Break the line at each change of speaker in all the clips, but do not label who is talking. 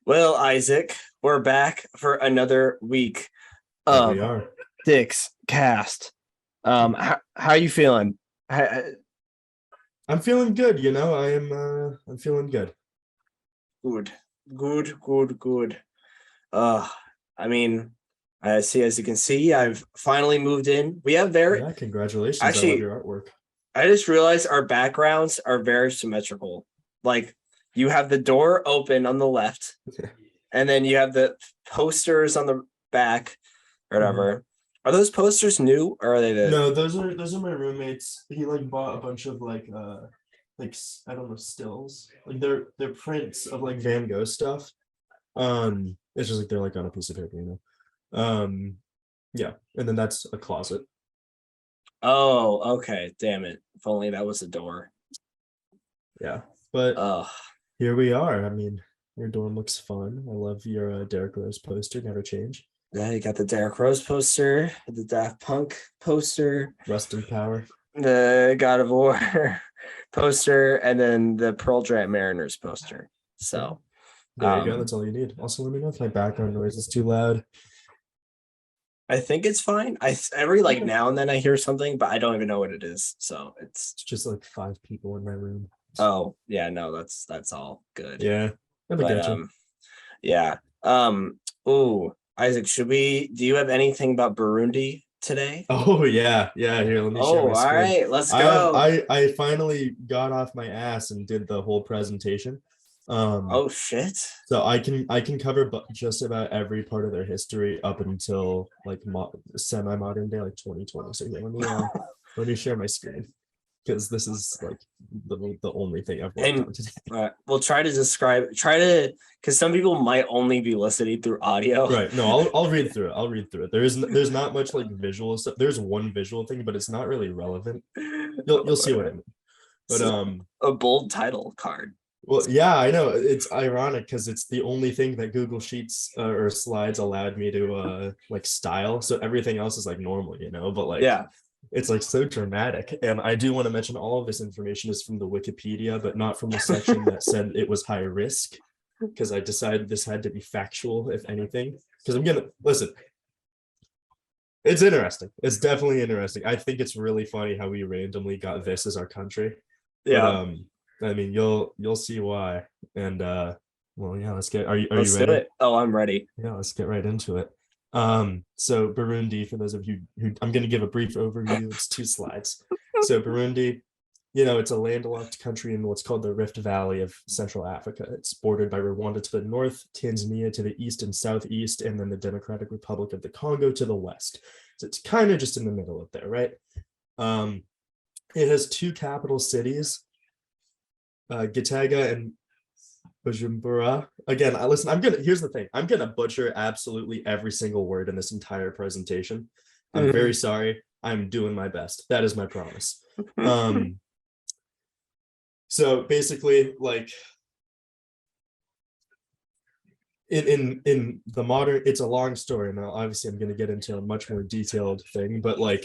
Well, Isaac, we're back for another week
Here we
of
are.
Stickscast. How you feeling?
I'm feeling good, I'm feeling good.
Good, good. Uh, I mean, as you can see, I've finally moved in. We have
Yeah, congratulations. I love
actually.
your artwork.
I just realized our backgrounds are very symmetrical. Like you have the door open on the left, and then you have the posters on the back, or whatever. Are those posters new, or are they the?
No, those are my roommates. He like bought a bunch of I don't know, stills. Like they're prints of like Van Gogh stuff. It's just like they're like on a piece of paper. Yeah, and then that's a closet.
Oh, okay. Damn it! If only that was a door.
Yeah, but
Oh,
here we are. I mean, your dorm looks fun. I love your Derek Rose poster. Never change.
yeah. You got the Derrick Rose poster, the Daft Punk poster,
Rust and power.
the God of War poster, and then the Pearl Jam Mariners poster. So,
There you go. That's all you need. Also, let me know if my background noise is too loud.
I think it's fine. Every like now and then I hear something, but I don't even know what it is. So
It's just like 5 people in my room.
oh yeah, no, that's all good.
Yeah, I
But
got you.
yeah. Ooh, Isaac, do you have anything about Burundi today?
Oh yeah. Here, let me share
Oh,
my
all
screen.
right, let's
I have
go.
I finally got off my ass and did the whole presentation. Um,
Oh shit.
so I can cover just about every part of their history up until like semi-modern day, like 2020. So yeah, let me share my screen because this is like the only thing I've worked
And
on today.
we'll because some people might only be listening through audio.
Right. No, I'll read through it. I'll read through it. There's not much like visual stuff. There's one visual thing, but it's not really relevant. You'll see what I mean. But
A bold title card.
well, yeah, I know. It's ironic because it's the only thing that Google Sheets or slides allowed me to like style. So everything else is like normal. But like
Yeah.
it's like so dramatic. And I do want to mention all of this information is from the Wikipedia, but not from the section that said it was high risk, because I decided this had to be factual, if anything. Because I'm gonna listen. It's interesting. It's definitely interesting. I think it's really funny how we randomly got this as our country. But
Yeah.
I mean you'll see why. And well, yeah, let's get are you
Let's do
ready?
it. Oh, I'm ready.
Yeah, let's get right into it. So Burundi, for those of you who I'm gonna give a brief overview, it's 2 slides. So Burundi, it's a landlocked country in what's called the Rift Valley of Central Africa. It's bordered by Rwanda to the north, Tanzania to the east and southeast, and then the Democratic Republic of the Congo to the west. So it's kind of just in the middle of there, right? Um, it has 2 capital cities, Gitega and Bujumbura. Again, here's the thing. I'm gonna butcher absolutely every single word in this entire presentation. I'm very sorry. I'm doing my best. That is my promise. So basically, like in the modern, it's a long story. Now, obviously, I'm gonna get into a much more detailed thing, but like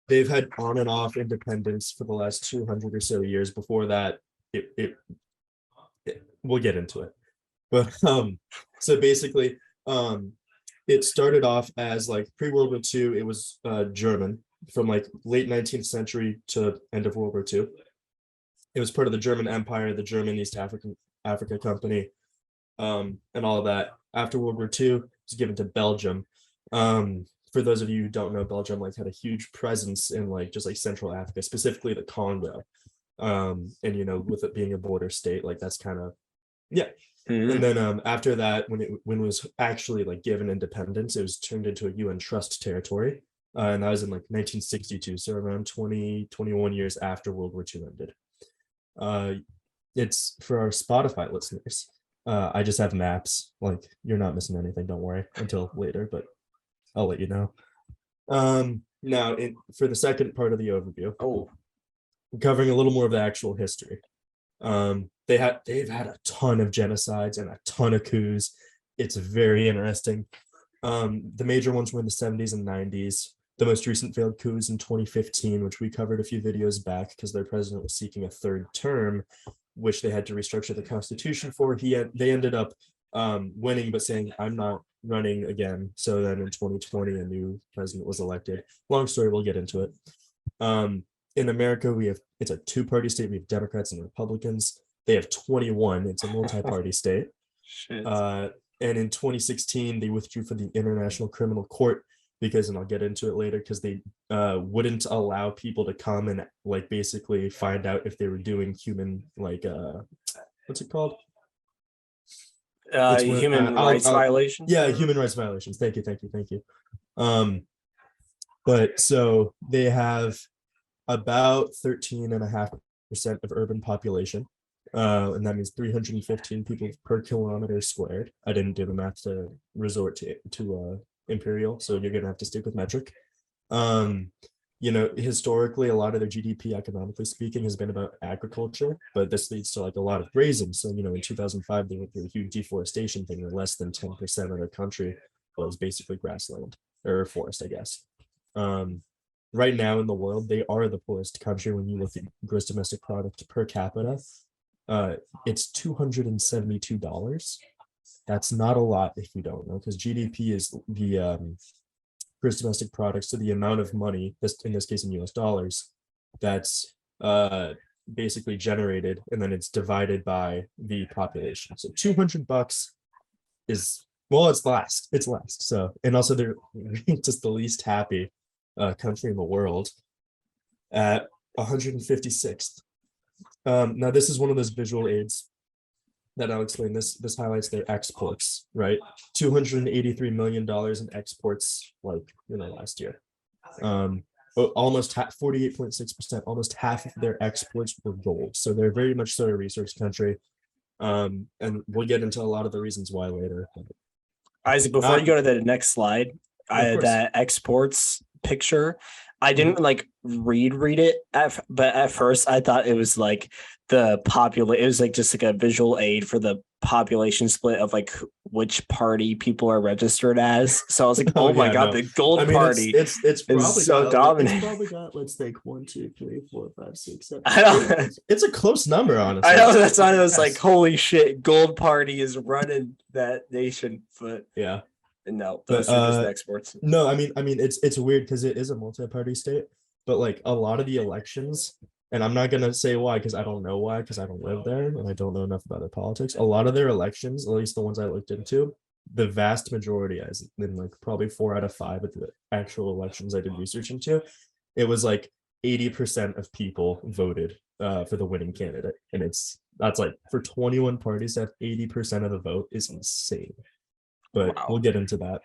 they've had on and off independence for the last 200 or so years. Before that, we'll get into it. But so basically, it started off as like pre-World War II. It was German from like late 19th century to end of World War II. It was part of the German Empire, the German East Africa Company, and all of that. After World War II, it was given to Belgium. For those of you who don't know, Belgium like had a huge presence in like just like Central Africa, specifically the Congo. And with it being a border state, like that's kind of yeah. And then after that, when it was actually like given independence, it was turned into a UN trust territory. And that was in like 1962, so around 21 years after World War II ended. It's for our Spotify listeners. I just have maps. Like you're not missing anything, don't worry, until later, but I'll let you know. Now, for the second part of the overview,
Oh,
covering a little more of the actual history. They've had a ton of genocides and a ton of coups. It's very interesting. The major ones were in the 70s and 90s. The most recent failed coup was in 2015, which we covered a few videos back because their president was seeking a third term, which they had to restructure the constitution for. They ended up winning, but saying, I'm not running again. So then in 2020, a new president was elected. Long story, we'll get into it. In America, it's a two-party state. We have Democrats and Republicans. They have 21. It's a multi-party state.
Shit.
And in 2016, they withdrew from the International Criminal Court because, and I'll get into it later, because they wouldn't allow people to come and like basically find out if they were doing human, like what's it called?
Human rights violations.
Yeah, human rights violations. Thank you. But so they have about 13.5% of urban population. And that means 315 people per kilometer squared. I didn't do the math to resort to imperial, so you're gonna have to stick with metric. Historically, a lot of their GDP, economically speaking, has been about agriculture, but this leads to like a lot of grazing. So, in 2005, they went through a huge deforestation thing where less than 10% of their country was basically grassland or forest, I guess. Right now in the world, they are the poorest country when you look at gross domestic product per capita. It's $272. That's not a lot if you don't know, because GDP is the gross domestic product, so the amount of money, in this case in US dollars, that's basically generated, and then it's divided by the population. So $200 is, well, it's last. So, and also they're just the least happy country in the world at 156th. Now this is one of those visual aids that I'll explain. This highlights their exports, right? $283 million in exports, last year. Almost 48.6%, almost half of their exports were gold. So they're very much so a research country. And we'll get into a lot of the reasons why later.
Isaac, before you go to the next slide, that exports picture, I didn't read it, but at first I thought it was like it was like just like a visual aid for the population split of like which party people are registered as. So I was like, oh my god, the gold party
it's probably
so dominant.
It's probably got, let's think, 1, 2, 3, 4, 5, 6, 7. It's a close number, honestly.
I know, that's why I was like, holy shit, gold party is running that nation. But
yeah.
No, those are just exports.
No, I mean, it's weird because it is a multi-party state, but like a lot of the elections, and I'm not gonna say why because I don't know why, because I don't live there and I don't know enough about their politics. A lot of their elections, at least the ones I looked into, the vast majority, as in like probably 4 out of 5 of the actual elections I did research into, it was like 80% of people voted for the winning candidate, and that's like for 21 parties to have 80% of the vote is insane. But wow. We'll get into that.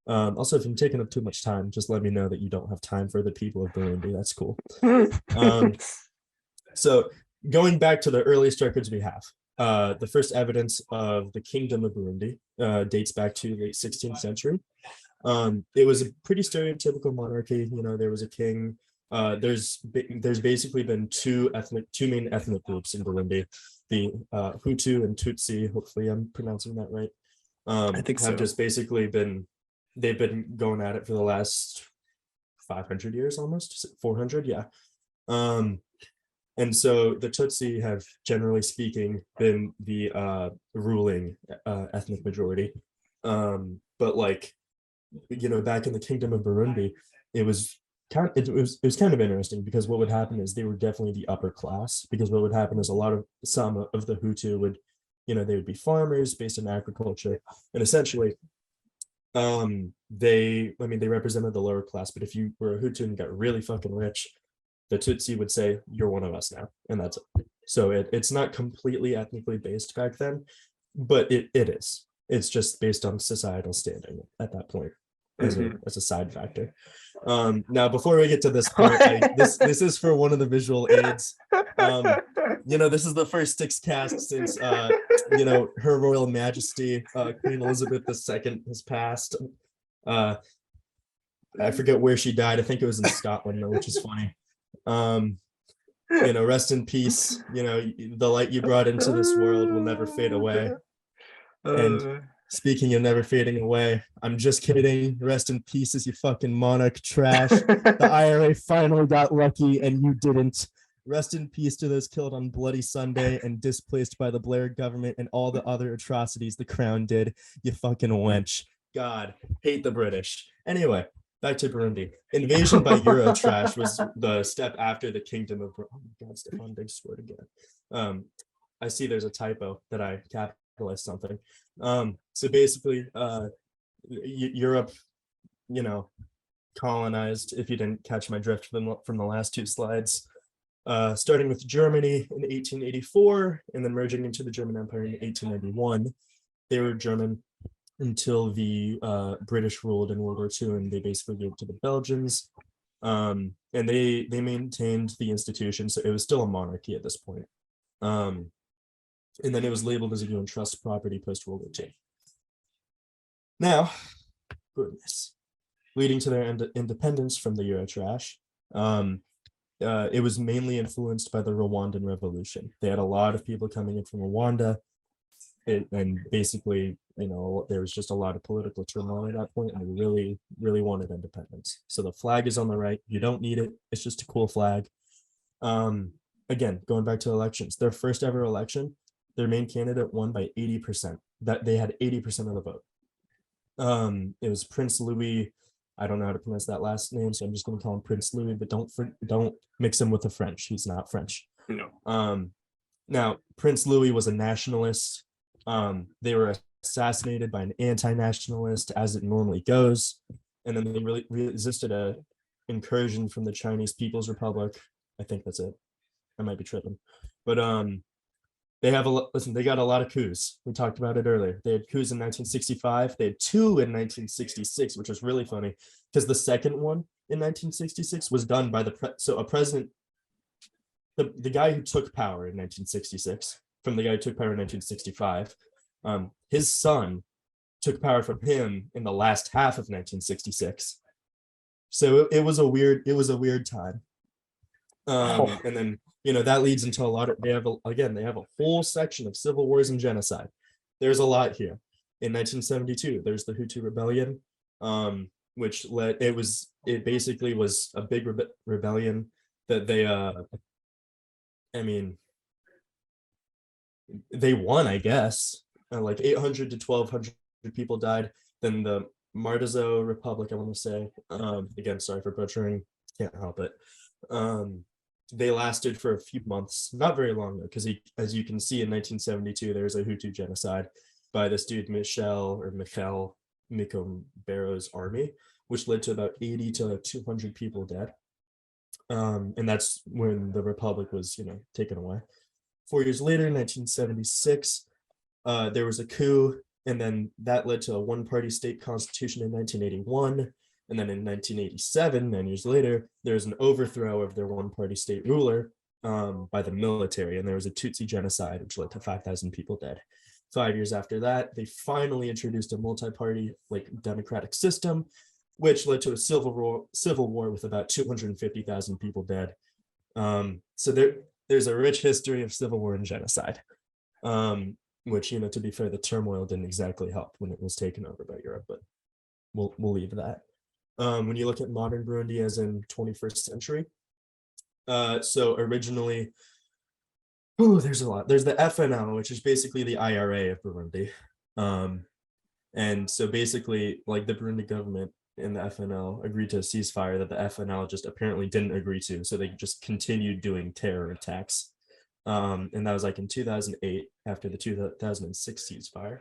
Also, if I'm taking up too much time, just let me know that you don't have time for the people of Burundi. That's cool. So going back to the earliest records we have, the first evidence of the Kingdom of Burundi dates back to late 16th century. It was a pretty stereotypical monarchy. There was a king. There's basically been two main ethnic groups in Burundi, the Hutu and Tutsi. Hopefully I'm pronouncing that right. I think have just basically they've been going at it for the last 500 years, almost 400. Yeah. And so the Tutsi have, generally speaking, been the ruling ethnic majority. But back in the Kingdom of Burundi, it was kind of interesting because what would happen is they were definitely the upper class, because what would happen is some of the Hutu would, they would be farmers based in agriculture, and essentially they represented the lower class. But if you were a Hutu and got really fucking rich, the Tutsi would say, you're one of us now, and that's it. So it's not completely ethnically based back then, but it is. It's just based on societal standing at that point as a side factor. Now, before we get to this part, this is for one of the visual aids. This is the first Stickscast since Her Royal Majesty Queen Elizabeth II has passed. I forget where she died. I think it was in Scotland, though, which is funny. Rest in peace. The light you brought into this world will never fade away. And speaking of never fading away, I'm just kidding. Rest in pieces, you fucking monarch trash. The IRA finally got lucky and you didn't. Rest in peace to those killed on Bloody Sunday and displaced by the Blair government and all the other atrocities the crown did. You fucking wench. God, hate the British. Anyway, back to Burundi. Invasion by Eurotrash was the step after the kingdom of. Oh my God, Stefan Diggs scored again. I see there's a typo that I capitalized something. So basically, Europe, colonized. If you didn't catch my drift from the last two slides. Starting with Germany in 1884 and then merging into the German Empire in 1891. They were German until the British ruled in World War II, and they basically gave it to the Belgians. And they maintained the institution, so it was still a monarchy at this point. And then it was labeled as a UN trust property post World War II. Now, goodness, leading to their independence from the Eurotrash. It was mainly influenced by the Rwandan Revolution. They had a lot of people coming in from Rwanda, and basically, there was just a lot of political turmoil at that point, and they really, really wanted independence. So the flag is on the right. You don't need it. It's just a cool flag. Again, going back to elections, their first ever election, their main candidate won by 80%. That they had 80% of the vote. It was Prince Louis. I don't know how to pronounce that last name, so I'm just going to call him Prince Louis, but don't mix him with the French. He's not French.
No.
Now, Prince Louis was a nationalist. They were assassinated by an anti-nationalist, as it normally goes, and then they really resisted a incursion from the Chinese People's Republic. I think that's it. I might be tripping, but they got a lot of coups. We talked about it earlier. They had coups in 1965. They had two in 1966, which was really funny because the second one in 1966 was done by a president, the guy who took power in 1966 from the guy who took power in 1965. His son took power from him in the last half of 1966. So it was a weird time. And then that leads into a lot of they have a whole section of civil wars and genocide. There's a lot here. In 1972, there's the Hutu rebellion, which it basically was a big rebellion that they won, I guess. Like 800 to 1,200 people died. Then the Martizo Republic, I want to say, again, sorry for butchering, can't help it. They lasted for a few months, not very long though, because as you can see in 1972, there was a Hutu genocide by this dude Michel Micombéro's army, which led to about 80 to 200 people dead. And that's when the Republic was, taken away. 4 years later, 1976, there was a coup, and then that led to a one-party state constitution in 1981. And then in 1987, 9 years later, there's an overthrow of their one-party state ruler by the military, and there was a Tutsi genocide, which led to 5,000 people dead. 5 years after that, they finally introduced a multi-party, democratic system, which led to a civil war with about 250,000 people dead. So there's a rich history of civil war and genocide, which, to be fair, the turmoil didn't exactly help when it was taken over by Europe, but we'll leave that. When you look at modern Burundi as in 21st century, so originally, there's a lot. There's the FNL, which is basically the IRA of Burundi. And so basically, the Burundi government and the FNL agreed to a ceasefire that the FNL just apparently didn't agree to. So they just continued doing terror attacks. And that was in 2008 after the 2006 ceasefire.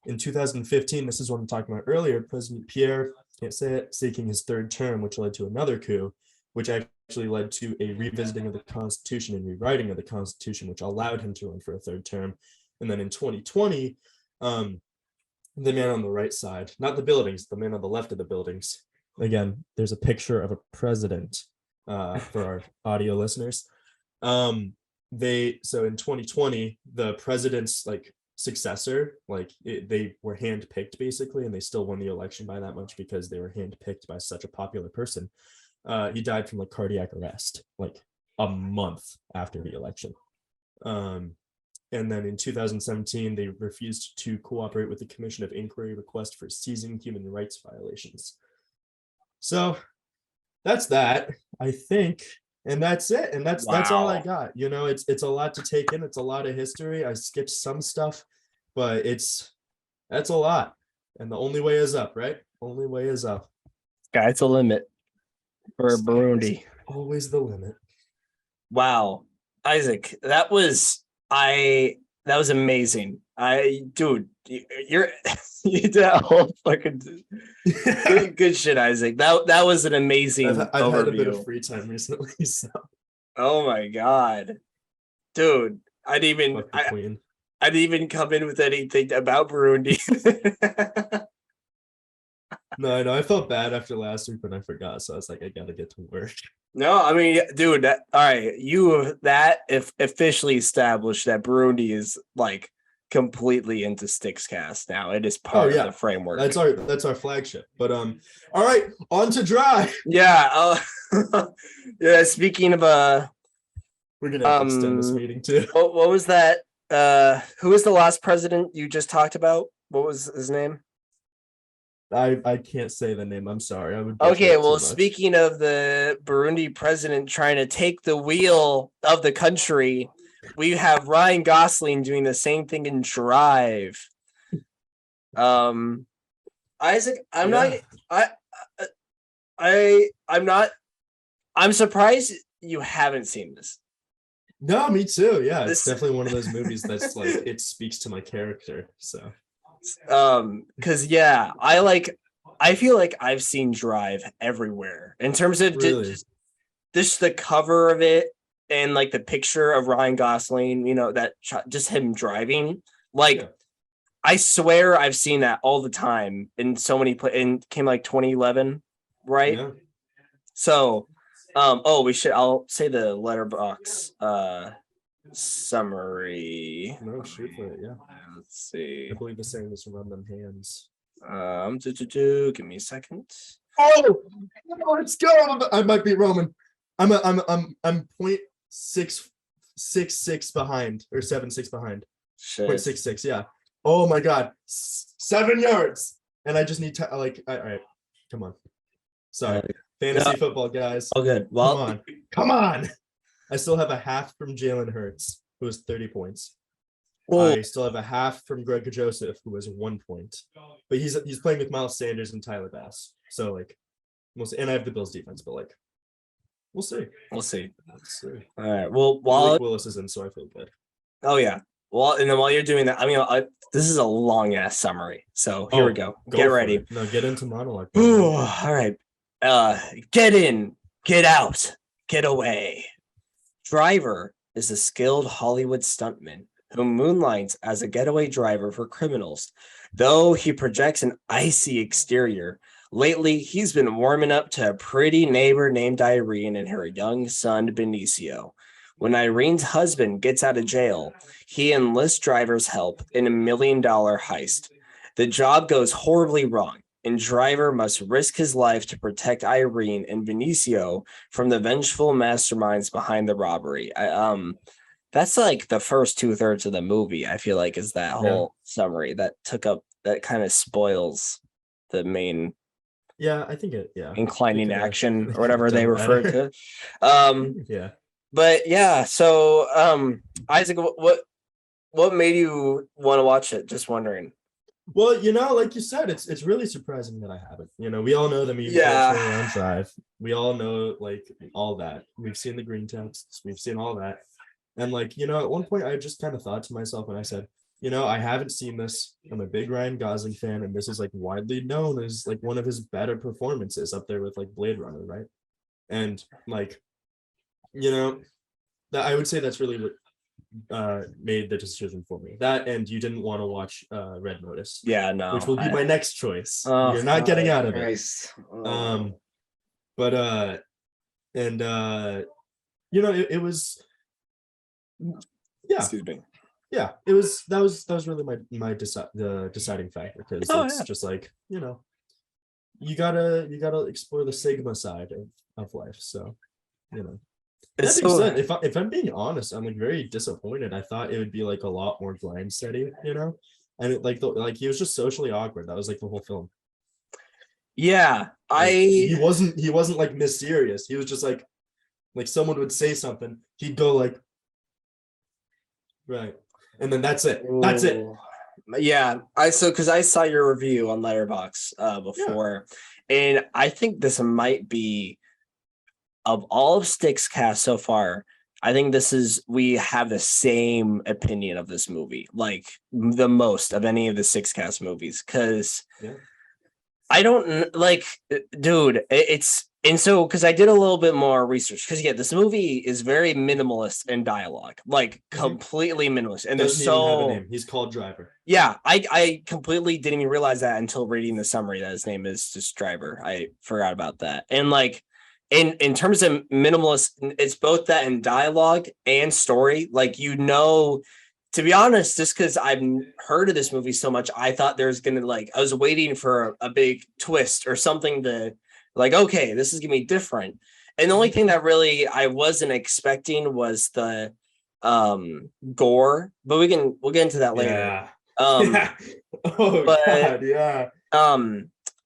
In 2015, this is what I'm talking about earlier, President Pierre, can't say it, seeking his third term, which led to another coup, which actually led to a revisiting of the Constitution and rewriting of the Constitution, which allowed him to run for a third term. And then in 2020, the man on the right side, not the buildings, the man on the left of the buildings. Again, there's a picture of a president for our audio listeners. So in 2020, the president's successor, they were handpicked basically, and they still won the election by that much because they were handpicked by such a popular person. He died from cardiac arrest a month after the election. And then in 2017, they refused to cooperate with the Commission of Inquiry request for seizing human rights violations. So that's that, I think. And that's it. And that's all I
Wow.
got. You know, it's a lot to take in. It's a lot of history. I skipped some stuff, but that's a lot. And the only way is up, right? Only way is up.
Sky's the limit for Burundi.
Always the limit.
Wow. Isaac, that was amazing. Dude, you're you did that whole fucking good shit, Isaac. That was an amazing
I've had a bit of
overview.
free time recently, so
Oh my god. Dude,
fuck the queen.
I didn't even come in with anything about Burundi.
No, I know. I felt bad after last week when I forgot, so I was like, I gotta get to work.
No, I mean, dude, all right, if officially established that Burundi is like completely into Stickscast now. It is part of the framework.
That's our flagship. But all right, on to dry.
Yeah. Yeah. Speaking of
we're gonna have to extend this meeting too.
What was that? Who was the last president you just talked about? What was his name?
I can't say the name. I'm sorry. I would.
Okay, well, speaking of the Burundi president trying to take the wheel of the country, we have Ryan Gosling doing the same thing in Drive. Isaac, I'm surprised you haven't seen this.
No, me too. Yeah, it's definitely one of those movies that's like it speaks to my character. So
because I feel like I've seen Drive everywhere in terms of
really?
just the cover of it and like the picture of Ryan Gosling, you know, that just him driving. Like, I swear I've seen that all the time in so many and came like 2011, right?
Yeah.
So, I'll say the letterbox summary.
No, shoot for it. Yeah.
Let's see.
I believe the saying is run them hands.
Give me a second.
Oh, let's go. I might be Roman. I'm 0.666 behind or 7.6 behind.
Shit.
0.66, yeah. Oh my god. 7 yards. And I just need to all right. Come on. Sorry. Fantasy football, guys.
Oh, good. Well,
come on. I still have a half from Jalen Hurts, who has 30 points.
Oh.
I still have a half from Greg Joseph, who has 1 point. But he's playing with Miles Sanders and Tyler Bass. So like we'll see. And I have the Bills defense, but like we'll see.
We'll see.
Let's see.
All right. Well,
Malik Willis is in, so I feel good.
Oh yeah. Well, and then while you're doing that, I mean, this is a long ass summary. So here we go. Get ready.
No, get into monologue.
Ooh, all right. Get in, get out, get away. Driver is a skilled Hollywood stuntman who moonlights as a getaway driver for criminals. Though he projects an icy exterior, lately he's been warming up to a pretty neighbor named Irene and her young son Benicio. When Irene's husband gets out of jail, he enlists Driver's help in $1 million heist. The job goes horribly wrong, and Driver must risk his life to protect Irene and Benicio from the vengeful masterminds behind the robbery. That's like the first 2/3 of the movie, I feel like, is that whole summary that kind of spoils the main
I think
inclining action or whatever they refer to.
Yeah.
But yeah, so Isaac, what made you want to watch it? Just wondering.
Well, you know, like you said, it's really surprising that I haven't. You know, we all know the movie on Drive. We all know like all that. We've seen the green texts. We've seen all that. And like, you know, at one point I just kind of thought to myself and I said, you know, I haven't seen this. I'm a big Ryan Gosling fan, and this is like widely known as like one of his better performances up there with like Blade Runner, right? And like, you know, that I would say that's really what made the decision for me. That and you didn't want to watch Red Notice.
Yeah, no.
Which will be my next choice. You're not getting out of it. But you know, it was
Excuse me.
Yeah, it was that was really my deciding factor, because it's just like, you know, you gotta explore the Sigma side of life. So, you know. That being said, if I'm being honest, I'm like very disappointed. I thought it would be like a lot more grind steady, you know, and it, like he was just socially awkward. That was like the whole film.
Yeah,
like, he wasn't like mysterious. He was just like Like someone would say something, he'd go like, right, and then that's it. That's it.
Ooh. Yeah, because I saw your review on Letterboxd before, and I think this might be, of all of Stickscast so far, I think we have the same opinion of this movie, like the most of any of the Stickscast movies, because
Yeah.
I don't like, dude, it's, and so because I did a little bit more research, because this movie is very minimalist in dialogue, like completely minimalist, and
Doesn't even have a name. He's called Driver.
Yeah, I completely didn't even realize that until reading the summary that his name is just Driver. I forgot about that. And like in terms of minimalist, it's both that in dialogue and story. Like, to be honest, just because I've heard of this movie so much, I thought there's gonna, like, I was waiting for a big twist or something to, like, okay, this is gonna be different. And the only thing that really I wasn't expecting was the gore, but we'll get into that later.
Yeah.
Yeah.
Oh,
but
God, yeah.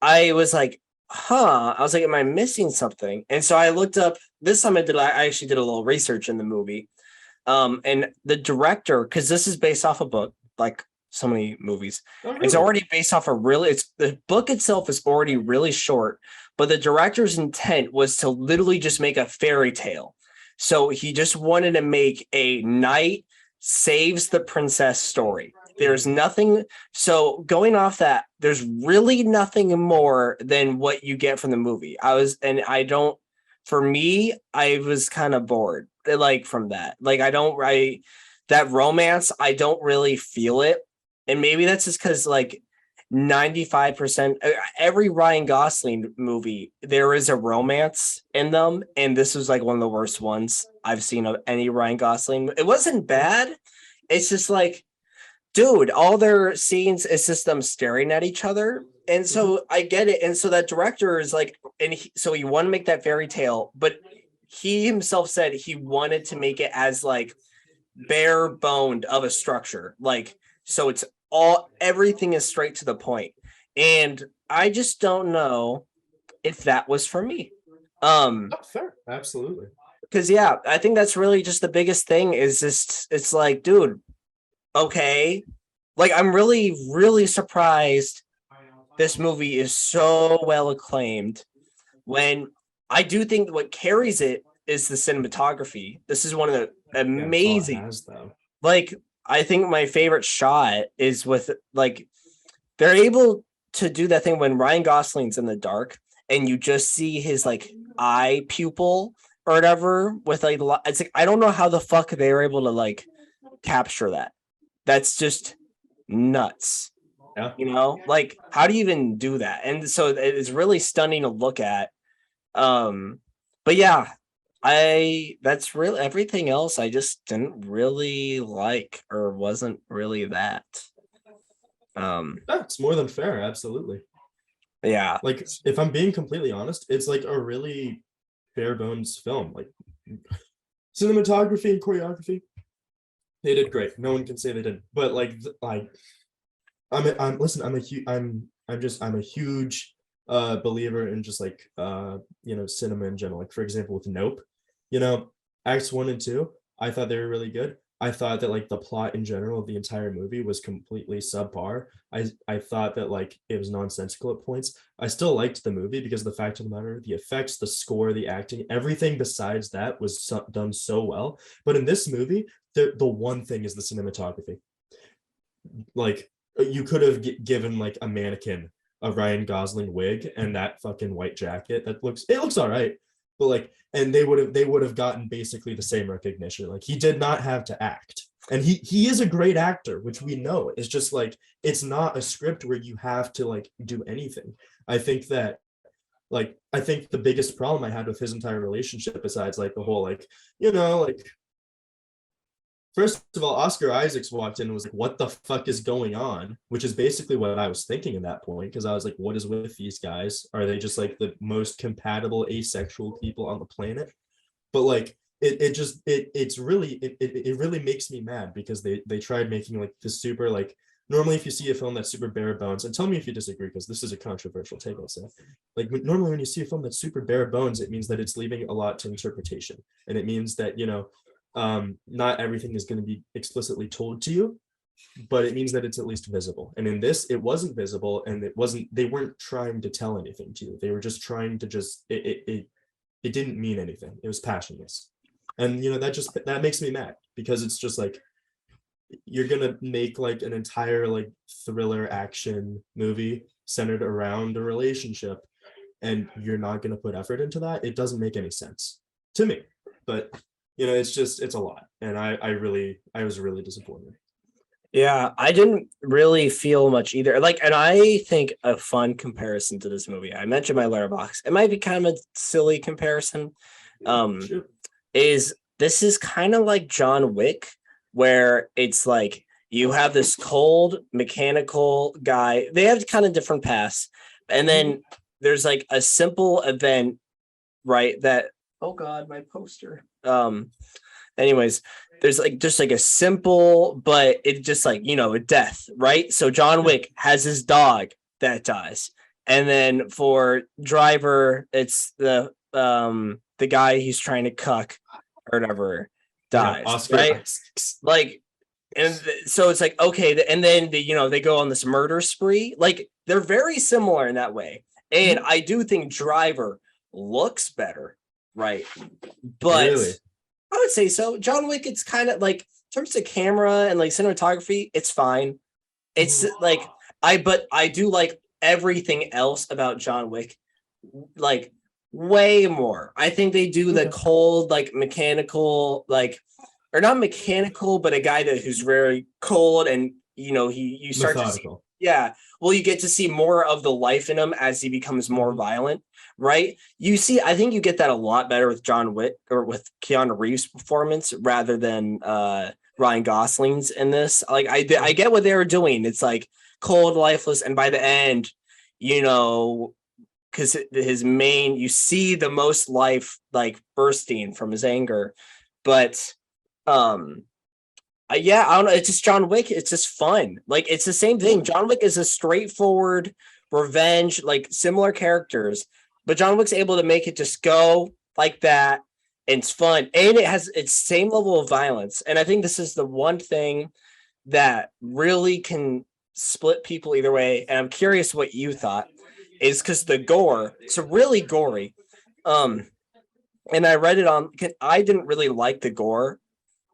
I was like, I was like, am I missing something? And so I looked up, this time I actually did a little research in the movie. And the director, because this is based off a book, like so many movies.
Oh, really?
It's already based off the book itself is already really short, but the director's intent was to literally just make a fairy tale. So he just wanted to make a knight saves the princess story. There's nothing. So going off that, there's really nothing more than what you get from the movie. For me, I was kind of bored, like, from that. Like, that romance, I don't really feel it. And maybe that's just because, like, 95% every Ryan Gosling movie, there is a romance in them. And this was like one of the worst ones I've seen of any Ryan Gosling. It wasn't bad. It's just like, dude, all their scenes is just them staring at each other. And so I get it. And so that director is like, so he wanted to make that fairy tale, but he himself said he wanted to make it as, like, bare boned of a structure. Like, so everything is straight to the point. And I just don't know if that was for me.
Fair. Absolutely.
Because I think that's really just the biggest thing is just, it's like, dude, okay, like, I'm really, really surprised this movie is so well acclaimed, when I do think what carries it is the cinematography. This is one of the amazing, like, I think my favorite shot is with, like, they're able to do that thing when Ryan Gosling's in the dark and you just see his, like, eye pupil or whatever with, like, it's like, I don't know how the fuck they were able to, like, capture that. That's just nuts.
Yeah.
Like, how do you even do that? And so it's really stunning to look at. But yeah, that's really everything else I just didn't really like, or wasn't really that.
That's more than fair. Absolutely.
Yeah.
Like, if I'm being completely honest, it's like a really bare bones film. Like, cinematography and choreography, they did great. No one can say they didn't. But I'm a huge believer in just, like, cinema in general. Like, for example, with Nope, Acts 1 and 2, I thought they were really good. I thought that, like, the plot in general of the entire movie was completely subpar. I thought that, like, it was nonsensical at points. I still liked the movie because the fact of the matter, the effects, the score, the acting, everything besides that was done so well. But in this movie, the one thing is the cinematography. Like, you could have given, like, a mannequin a Ryan Gosling wig and that fucking white jacket. It looks all right, but, like, and they would have gotten basically the same recognition. Like, he did not have to act, and he is a great actor, which we know. It's just, like, it's not a script where you have to, like, do anything. I think the biggest problem I had with his entire relationship, besides, like, the whole, like, like, first of all, Oscar Isaacs walked in and was like, what the fuck is going on? Which is basically what I was thinking at that point, because I was like, what is with these guys? Are they just, like, the most compatible asexual people on the planet? But, like, it really makes me mad because they tried making, like, this super, like, normally if you see a film that's super bare bones, and tell me if you disagree, because this is a controversial take, I'll say. Like normally when you see a film that's super bare bones, it means that it's leaving a lot to interpretation. And it means that, not everything is going to be explicitly told to you, but it means that it's at least visible. And in this, it wasn't visible, and they weren't trying to tell anything to you. They were just trying to it didn't mean anything. It was passionless. And that makes me mad, because it's just like, you're gonna make like an entire like thriller action movie centered around a relationship, and you're not gonna put effort into that. It doesn't make any sense to me. But it's a lot, and I was really disappointed.
Yeah, I didn't really feel much either. Like, and I think a fun comparison to this movie, I mentioned my letterbox. It might be kind of a silly comparison.
Sure.
Is this is kind of like John Wick, where it's like you have this cold mechanical guy. They have kind of different paths, and then there's like a simple event, right? That, oh God, my poster. Anyways, there's like just like a simple, but it just like, a death, right? So John Wick has his dog that dies. And then for Driver, it's the guy he's trying to cuck or whatever dies,
Oscar
right?
Isaacs.
Like, and so it's like, okay, and then they go on this murder spree. Like, they're very similar in that way. And I do think Driver looks better, right? But
Really?
I would say so. John Wick, it's kind of like, in terms of camera and like cinematography, it's fine. It's like but I do like everything else about John Wick, like way more. I think they do the cold, like mechanical, like, or not mechanical, but a guy who's very cold, and you start
methodical.
to see, yeah. Well, you get to see more of the life in him as he becomes more violent. Right. I think you get that a lot better with John Wick, or with Keanu Reeves' performance, rather than Ryan Gosling's in this. Like, I get what they were doing. It's like cold, lifeless. And by the end, because you see the most life like bursting from his anger. But yeah, I don't know. It's just John Wick. It's just fun. Like, it's the same thing. John Wick is a straightforward revenge, like similar characters. But John Wick's able to make it just go like that, and it's fun, and it has its same level of violence. And I think this is the one thing that really can split people either way. And I'm curious what you thought, is because the gore, it's really gory. And I read it on. I didn't really like the gore,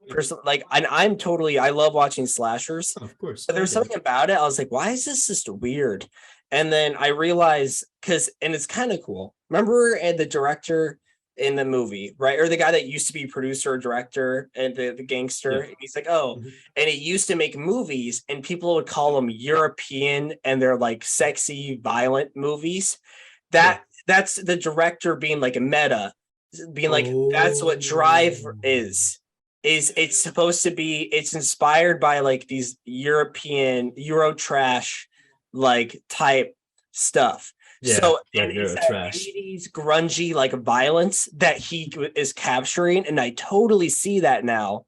personally. Like, and I love watching slashers.
Of course.
But there's something about it. I was like, why is this just weird? And then I realized, and it's kind of cool. Remember the director in the movie, right? Or the guy that used to be producer or director, and the gangster. Yeah. He's like, and he used to make movies, and people would call them European, and they're like sexy, violent movies. That's the director being like a meta, being like, that's what Drive is. It's supposed to be, it's inspired by like these European Eurotrash like type stuff. So it's that 80s grungy like violence that he is capturing, and I totally see that now,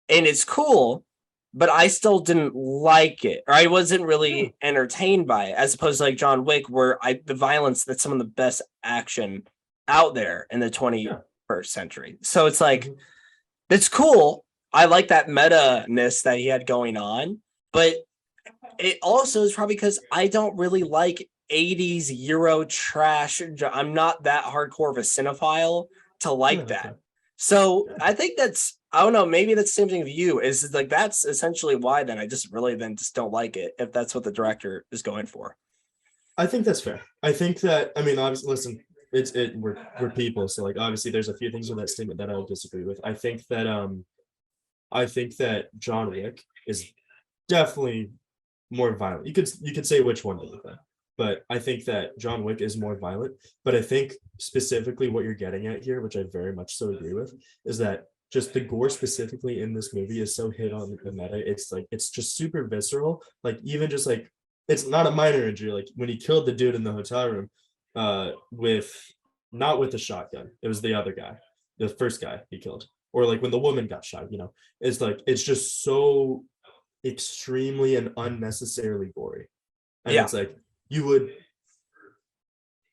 and it's cool. But I still didn't like it, or I wasn't really entertained by it, as opposed to like John Wick, where the violence, that's some of the best action out there in the 21st century. So it's like, it's cool. I like that meta-ness that he had going on, but it also is probably because I don't really like 80s Euro trash. I'm not that hardcore of a cinephile to like that. So I think I don't know, maybe that's the same thing with you, is like, that's essentially why then I just don't like it, if that's what the director is going for.
I think that's fair. I think that, I mean, obviously, listen, we're people, so like obviously there's a few things with that statement that I would disagree with. I think that John Wick is definitely more violent. You could say which one to look at, but I think that John Wick is more violent. But I think specifically what you're getting at here, which I very much so agree with, is that just the gore specifically in this movie is so hit on the meta. It's like, it's just super visceral. Like, even just like, it's not a minor injury. Like when he killed the dude in the hotel room, not with the shotgun, it was the other guy, the first guy he killed. Or like when the woman got shot, it's like, it's just so extremely and unnecessarily gory. And
Yeah.
it's like you would,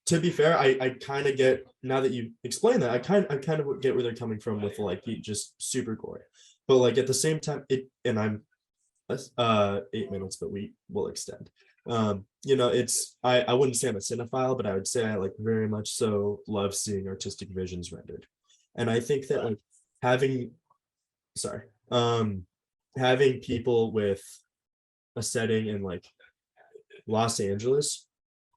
to be fair, I kind of get, now that you explain that, I kind of get where they're coming from with like just super gory. But like at the same time, and I'm 8 minutes, but we will extend. It's I wouldn't say I'm a cinephile, but I would say I like very much so love seeing artistic visions rendered. And I think that like having sorry, having people with a setting in like Los Angeles,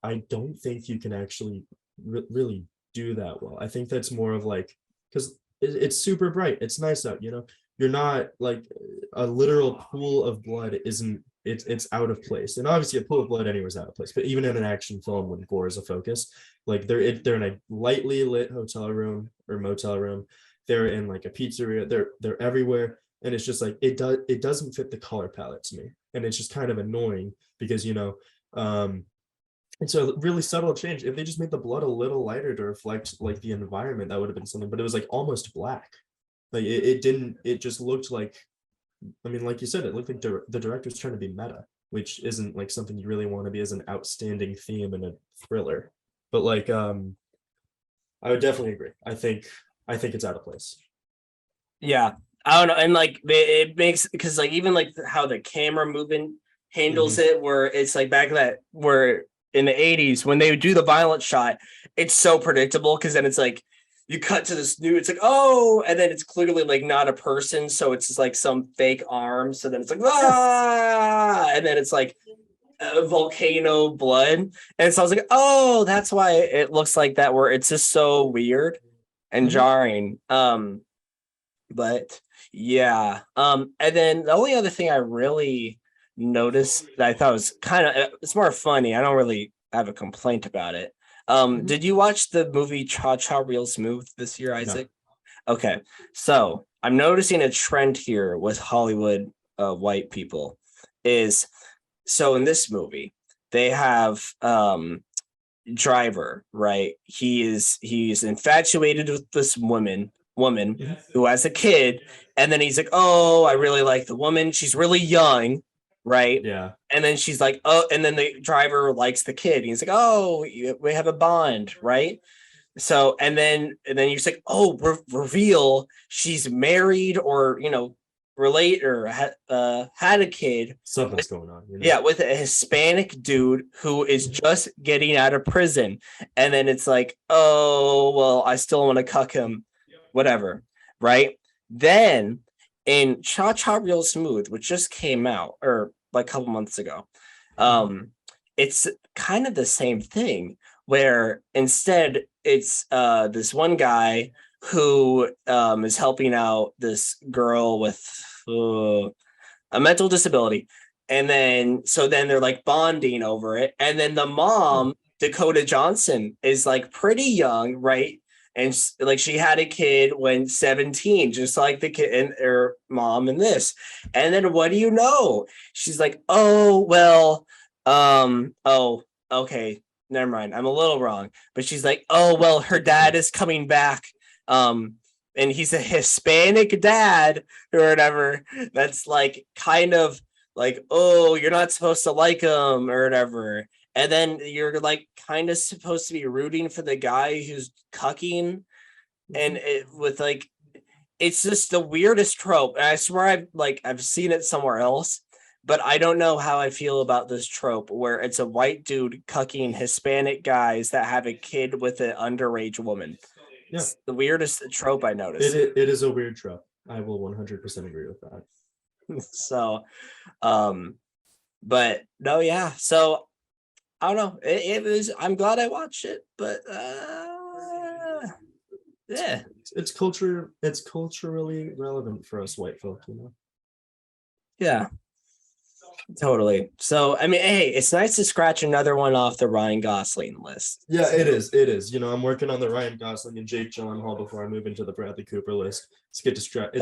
I don't think you can actually really do that well. I think that's more of like, because it's super bright, it's nice out, you're not like a literal pool of blood isn't, it's out of place. And obviously a pool of blood anywhere is out of place, but even in an action film when gore is a focus, like they're in a lightly lit hotel room or motel room, they're in like a pizzeria, they're everywhere, and it's just like it doesn't fit the color palette to me, and it's just kind of annoying because it's a really subtle change. If they just made the blood a little lighter to reflect like the environment, that would have been something, but it was like almost black. Like it didn't, it just looked like, I mean, like you said, it looked like the director's trying to be meta, which isn't like something you really want to be as an outstanding theme in a thriller. But like I would definitely agree. I think it's out of place.
Yeah, I don't know, and like it makes, because like even like how the camera movement handles it, where it's like back that where in the 80s when they would do the violent shot, it's so predictable because then it's like you cut to this new, it's like, oh, and then it's clearly like not a person, so it's just like some fake arm, so then it's like ah, and then it's like volcano blood, and so I was like, oh, that's why it looks like that, where it's just so weird and jarring. But yeah, and then the only other thing I really noticed that I thought was kind of, it's more funny, I don't really have a complaint about it. Did you watch the movie Cha Cha Real Smooth this year, Isaac? No. Okay, so I'm noticing a trend here with Hollywood white people is, so in this movie they have Driver, right? He's infatuated with this woman who has a kid, and then he's like, oh, I really like the woman, she's really young, right?
Yeah.
And then she's like, oh, and then the driver likes the kid, he's like, oh, we have a bond, right? So and then you're like, oh, reveal she's married, or relate, or had a kid,
Something's going on.
yeah, with a Hispanic dude who is just getting out of prison. And then it's like, oh, well, I still want to cuck him, whatever, right? Then in Cha Cha Real Smooth, which just came out or like a couple months ago, it's kind of the same thing, where instead it's this one guy who is helping out this girl with a mental disability. And then they're like bonding over it. And then the mom, Dakota Johnson, is like pretty young, right? And like she had a kid when 17, just like the kid and her mom in this. And then what do you know? She's like, oh, well, oh, okay, never mind, I'm a little wrong. But she's like, oh, well, her dad is coming back. And he's a Hispanic dad or whatever. That's like kind of like, oh, you're not supposed to like him or whatever. And then you're like kind of supposed to be rooting for the guy who's cucking. And with like, it's just the weirdest trope. And I swear I've seen it somewhere else, but I don't know how I feel about this trope where it's a white dude cucking Hispanic guys that have a kid with an underage woman. Yeah. It's the weirdest trope I noticed.
It is a weird trope. I will 100% agree with that.
So, but no, yeah. So I don't know. It was. I'm glad I watched it, but yeah,
it's culture. It's culturally relevant for us white folk,
Yeah. Totally. So, I mean, hey, it's nice to scratch another one off the Ryan Gosling list.
Yeah, it is. It is. I'm working on the Ryan Gosling and Jake Gyllenhaal before I move into the Bradley Cooper list. It's good to scratch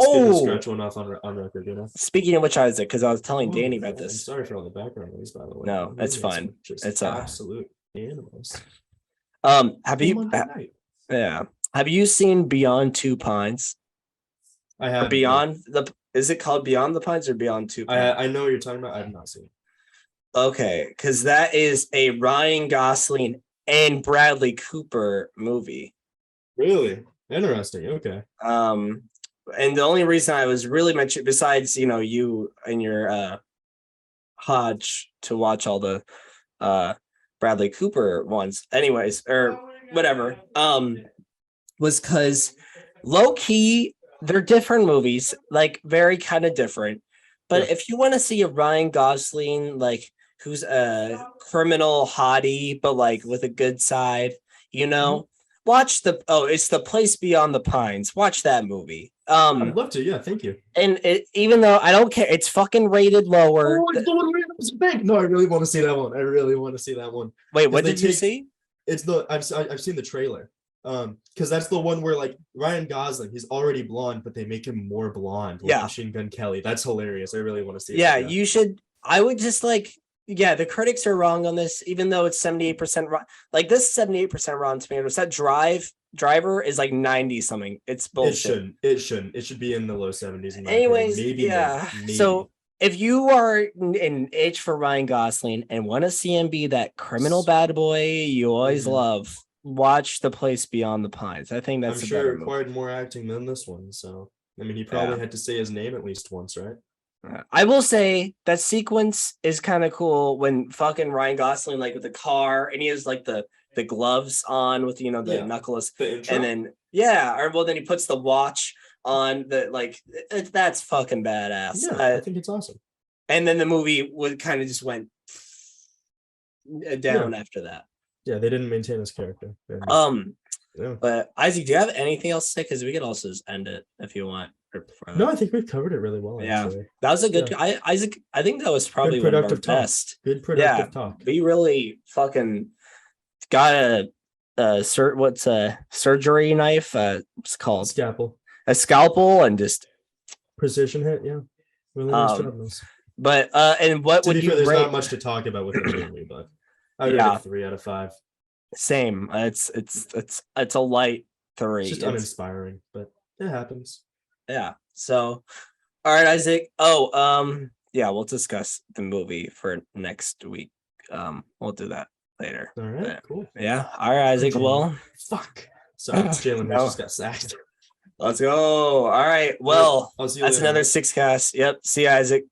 one off on record,
Speaking of which, Isaac, because I was telling Danny about this.
I'm sorry for all the background noise, by the way.
No, it's fine. It's
absolute animals.
Have you? Yeah. Have you seen Beyond Two Pines?
I have.
Beyond the Is it called Beyond the Pines or Beyond Two Pines?
I know what you're talking about. I have not seen it.
Okay, because that is a Ryan Gosling and Bradley Cooper movie.
Really interesting. Okay.
And the only reason I was really mentioning, besides you and your Hodge to watch all the Bradley Cooper ones, anyways, or whatever, was because low key they're different movies, like very kind of different. But if you want to see a Ryan Gosling, like who's a criminal hottie, but like with a good side, watch it's The Place Beyond the Pines. Watch that movie.
I'd love to. Yeah, thank you.
And even though I don't care, it's fucking rated lower.
Oh, it's the one where it's big. No, I really want to see that one. I really want to see that one.
Wait, what did you see?
It's I've seen the trailer. Because that's the one where like Ryan Gosling, he's already blonde, but they make him more blonde. Like Machine Gun Kelly. That's hilarious. I really want to see.
Yeah, you should. I would just like. Yeah, the critics are wrong on this, even though it's 78% wrong. Like this is 78% Rotten Tomatoes. That Driver is like 90 something. It's bullshit.
It shouldn't. It should be in the low 70s.
Anyways, maybe. So if you are in age for Ryan Gosling and want to see him be that criminal bad boy you always love, watch The Place Beyond the Pines. I think that's.
I'm sure it required more acting than this one. So I mean, he probably had to say his name at least once, right?
I will say that sequence is kind of cool when fucking Ryan Gosling, like with the car, and he has like the gloves on with the knuckles, and then then he puts the watch on that's fucking badass.
Yeah, I think it's awesome.
And then the movie would kind of just went down after that.
Yeah, they didn't maintain his character.
But Isaac, do you have anything else to say? Because we could also just end it if you want.
No, I think we've covered it really well.
Yeah,
actually.
That was a good. Isaac, I think that was probably one of our best.
Good productive talk.
We really fucking got what's a surgery knife? What's it called? A scalpel, and just
precision hit. Yeah, really nice job.
But and what would you
rate? There's
not
much to talk about with the movie, but I would rate it 3 out of 5.
Same. It's a light 3.
It's just uninspiring, but it happens.
Yeah. So, all right, Isaac. We'll discuss the movie for next week. We'll do that later.
All right, cool.
Yeah. All right, Isaac. Well,
fuck. Sorry, Jalen just got sacked.
Let's go. All right. Well,
I'll see you
that's
later.
another Stickscast. Yep. See you, Isaac.